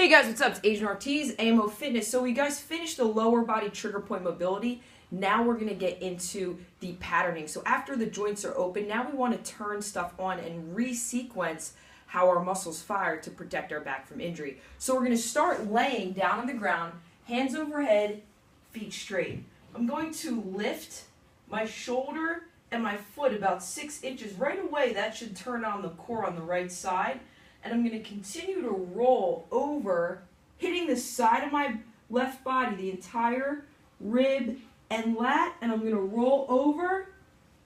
Hey guys, what's up? It's Adrian Ortiz, AMO Fitness. So we guys finished the lower body trigger point mobility. Now we're going to get into the patterning. So after the joints are open, now we want to turn stuff on and resequence how our muscles fire to protect our back from injury. So we're going to start laying down on the ground, hands overhead, feet straight. I'm going to lift my shoulder and my foot about 6 inches. Right away, that should turn on the core on the right side. And I'm going to continue to roll over, hitting the side of my left body, the entire rib and lat, and I'm going to roll over.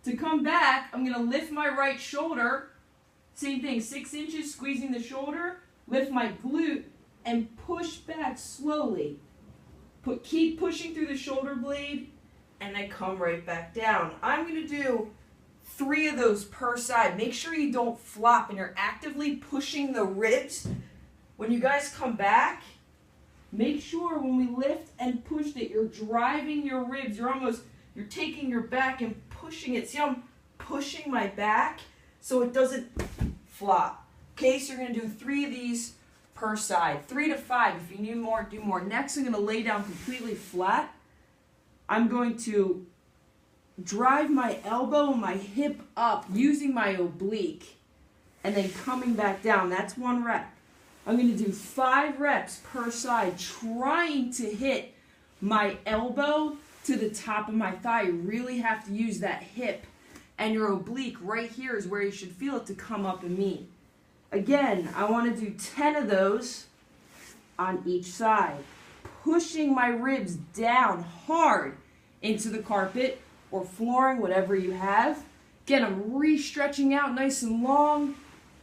To come back, I'm going to lift my right shoulder, same thing, 6 inches, squeezing the shoulder, lift my glute, and push back slowly. Keep pushing through the shoulder blade, and then come right back down. I'm going to do 3 of those per side. Make sure you don't flop and you're actively pushing the ribs. When you guys come back, make sure when we lift and push that you're driving your ribs. You're taking your back and pushing it. See how I'm pushing my back so it doesn't flop. Okay, so you're going to do 3 of these per side. 3 to 5. If you need more, do more. Next, I'm going to lay down completely flat. I'm going to drive my elbow and my hip up using my oblique and then coming back down. That's 1 rep. I'm going to do 5 reps per side, trying to hit my elbow to the top of my thigh. You really have to use that hip, and your oblique right here is where you should feel it to come up and meet. Again, I want to do 10 of those on each side, pushing my ribs down hard into the carpet or flooring, whatever you have. Again, I'm re-stretching out nice and long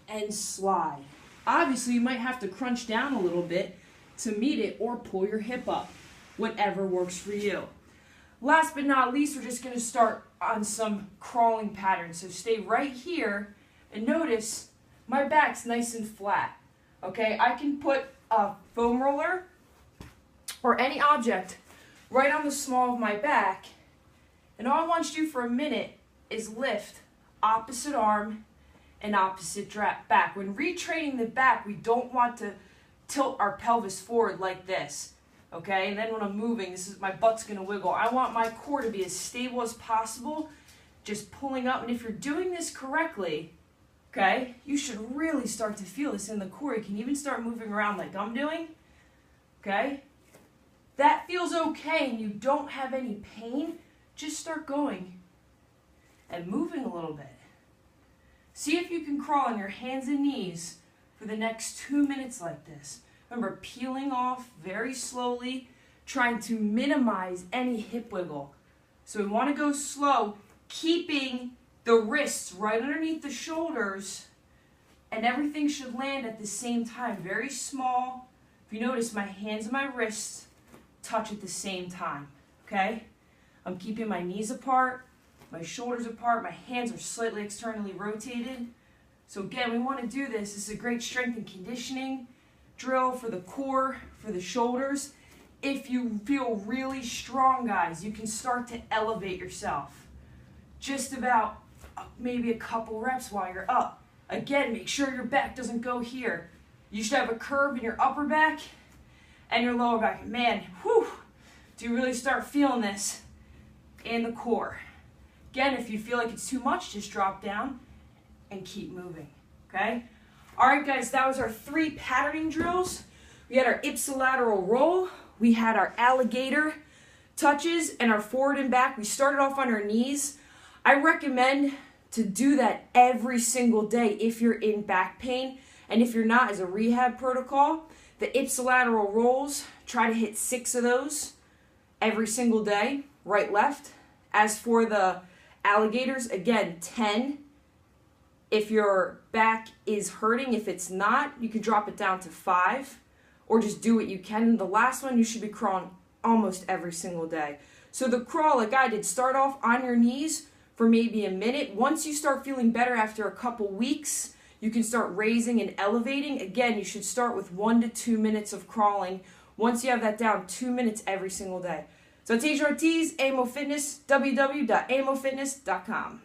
and slide. Obviously, you might have to crunch down a little bit to meet it or pull your hip up, whatever works for you. Last but not least, we're just going to start on some crawling patterns. So stay right here and notice my back's nice and flat. Okay, I can put a foam roller or any object right on the small of my back. And all I want you to do for a minute is lift opposite arm and opposite back. When retraining the back, we don't want to tilt our pelvis forward like this. Okay? And then when I'm moving, my butt's going to wiggle. I want my core to be as stable as possible, just pulling up. And if you're doing this correctly, okay, you should really start to feel this in the core. You can even start moving around like I'm doing. Okay? That feels okay and you don't have any pain. Just start going and moving a little bit. See if you can crawl on your hands and knees for the next 2 minutes like this. Remember, peeling off very slowly, trying to minimize any hip wiggle. So we want to go slow, keeping the wrists right underneath the shoulders, and everything should land at the same time. Very small. If you notice, my hands and my wrists touch at the same time. Okay? I'm keeping my knees apart, my shoulders apart, my hands are slightly externally rotated. So again, we want to do this. This is a great strength and conditioning drill for the core, for the shoulders. If you feel really strong, guys, you can start to elevate yourself. Just about maybe a couple reps while you're up. Again, make sure your back doesn't go here. You should have a curve in your upper back and your lower back. Man, whew, do you really start feeling this in the core? Again, if you feel like it's too much, just drop down and keep moving, okay? All right, guys, that was our 3 patterning drills. We had our ipsilateral roll, we had our alligator touches, and our forward and back. We started off on our knees. I recommend to do that every single day if you're in back pain, and if you're not, as a rehab protocol. The ipsilateral rolls, try to hit 6 of those every single day, right, left. As for the alligators, again, 10. If your back is hurting, if it's not, you can drop it down to 5, or just do what you can. And the last one, you should be crawling almost every single day. So the crawl, like I did, start off on your knees for maybe a minute. Once you start feeling better after a couple weeks, you can start raising and elevating. Again, you should start with 1 to 2 minutes of crawling. Once you have that down, 2 minutes every single day. So it's Adrian Ortiz, AMO Fitness, www.amofitness.com.